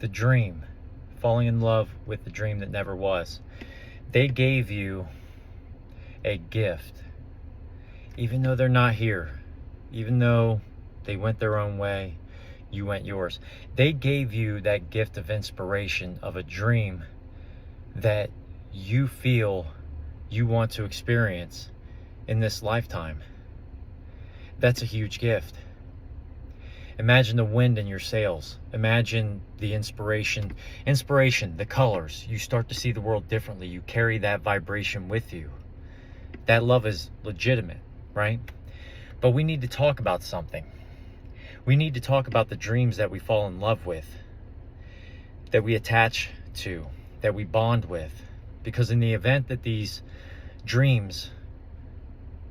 the dream, falling in love with the dream that never was. They gave you a gift, even though they're not here, even though they went their own way, you went yours. They gave you that gift of inspiration, of a dream that you feel you want to experience in this lifetime. That's a huge gift. Imagine the wind in your sails. Imagine the inspiration, the colors. You start to see the world differently. You carry that vibration with you. That love is legitimate, right? But we need to talk about something. We need to talk about the dreams that we fall in love with, that we attach to, that we bond with. Because in the event that these dreams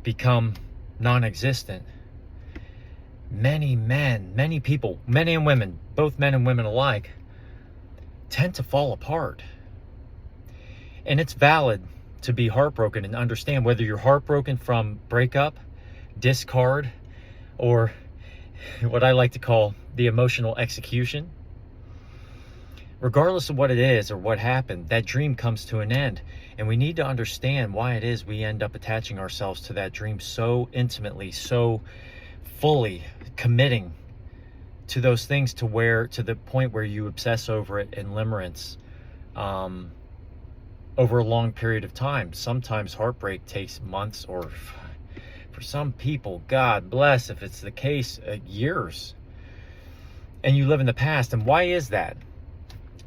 become non-existent, many men, many people, men and women, both men and women alike, tend to fall apart. And it's valid to be heartbroken and understand whether you're heartbroken from breakup, discard, or what I like to call the emotional execution. Regardless of what it is or what happened, that dream comes to an end. And we need to understand why it is we end up attaching ourselves to that dream so intimately, so fully, committing to those things to the point where you obsess over it in limerence over a long period of time. Sometimes heartbreak takes months, or for some people, God bless if it's the case, years. And you live in the past. And why is that?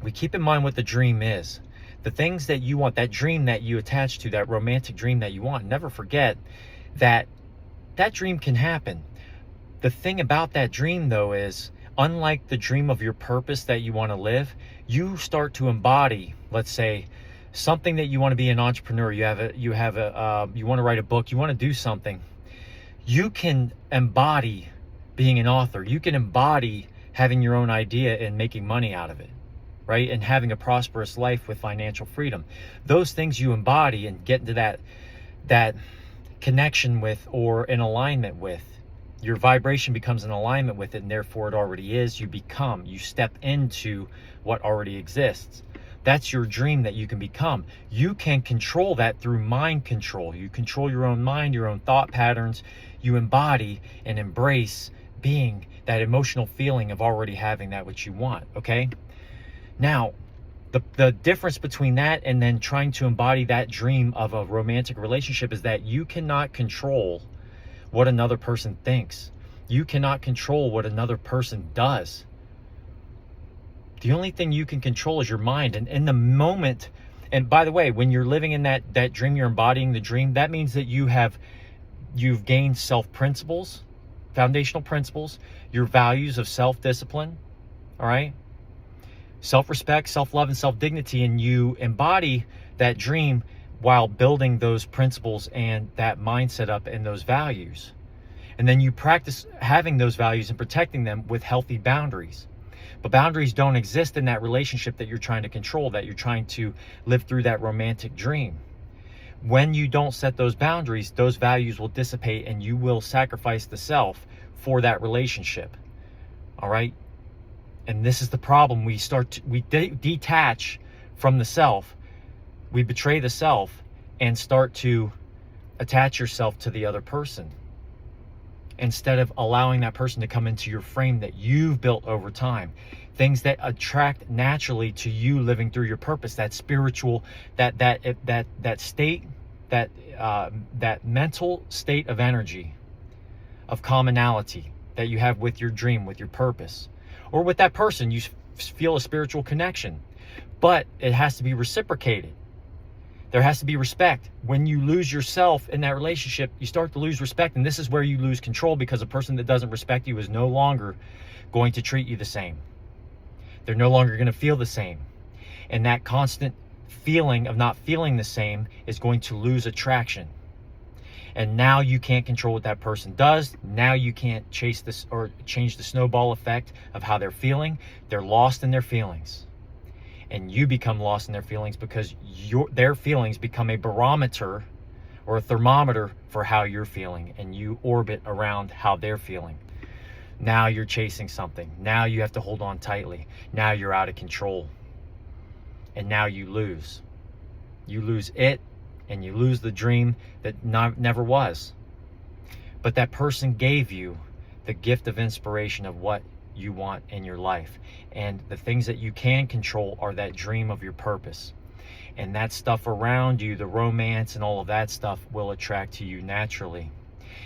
We keep in mind what the dream is. The things that you want, that dream that you attach to, that romantic dream that you want. Never forget that that dream can happen. The thing about that dream, though, is unlike the dream of your purpose that you want to live, you start to embody, let's say, something that you want to be an entrepreneur. You want to write a book. You want to do something. You can embody being an author. You can embody having your own idea and making money out of it, right? And having a prosperous life with financial freedom. Those things you embody and get into that connection with, or in alignment with. Your vibration becomes in alignment with it, and therefore it already is. You step into what already exists. That's your dream that you can become. You can control that through mind control. You control your own mind, your own thought patterns. You embody and embrace being that emotional feeling of already having that which you want, okay? Now, the difference between that and then trying to embody that dream of a romantic relationship is that you cannot control what another person thinks. You cannot control what another person does. The only thing you can control is your mind. And in the moment, and by the way, when you're living in that dream, you're embodying the dream, that means that you've gained self-principles, foundational principles, your values of self-discipline, all right? Self-respect, self-love, and self-dignity, and you embody that dream while building those principles and that mindset up and those values. And then you practice having those values and protecting them with healthy boundaries. But boundaries don't exist in that relationship that you're trying to control, that you're trying to live through that romantic dream. When you don't set those boundaries, those values will dissipate and you will sacrifice the self for that relationship. All right? And this is the problem. We detach from the self. We betray the self and start to attach yourself to the other person, instead of allowing that person to come into your frame that you've built over time. Things that attract naturally to you living through your purpose, that spiritual, that state, that mental state of energy, of commonality that you have with your dream, with your purpose, or with that person. You feel a spiritual connection, but it has to be reciprocated. There has to be respect. When you lose yourself in that relationship, you start to lose respect. And this is where you lose control, because a person that doesn't respect you is no longer going to treat you the same. They're no longer going to feel the same. And that constant feeling of not feeling the same is going to lose attraction. And now you can't control what that person does. Now you can't chase this or change the snowball effect of how they're feeling. They're lost in their feelings. And you become lost in their feelings because their feelings become a barometer or a thermometer for how you're feeling, and you orbit around how they're feeling. Now you're chasing something. Now you have to hold on tightly. Now you're out of control. And now you lose. You lose it, and you lose the dream that never was. But that person gave you the gift of inspiration of what you want in your life. And the things that you can control are that dream of your purpose. And that stuff around you, the romance and all of that stuff, will attract to you naturally.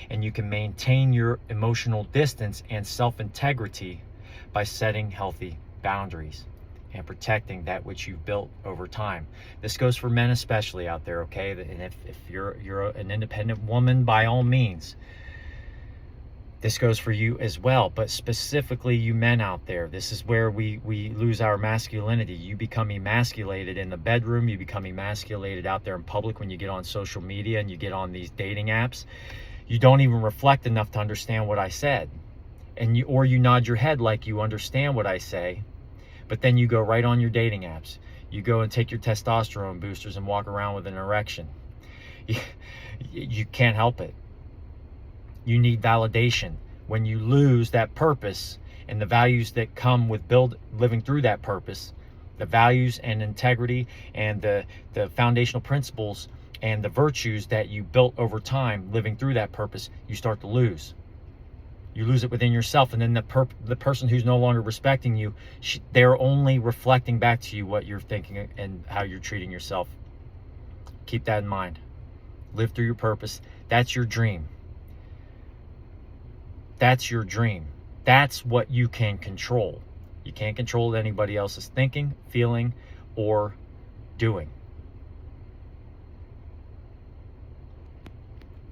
And you can maintain your emotional distance and self-integrity by setting healthy boundaries and protecting that which you've built over time. This goes for men especially out there, okay? And if you're an independent woman, by all means, this goes for you as well. But specifically you men out there, this is where we lose our masculinity. You become emasculated in the bedroom. You become emasculated out there in public when you get on social media and you get on these dating apps. You don't even reflect enough to understand what I said. Or you nod your head like you understand what I say, but then you go right on your dating apps. You go and take your testosterone boosters and walk around with an erection. You can't help it. You need validation. When you lose that purpose and the values that come with living through that purpose, the values and integrity and the foundational principles and the virtues that you built over time living through that purpose, you start to lose. You lose it within yourself, and then the person who's no longer respecting you, they're only reflecting back to you what you're thinking and how you're treating yourself. Keep that in mind. Live through your purpose. That's your dream. That's your dream. That's what you can control. You can't control what anybody else is thinking, feeling, or doing.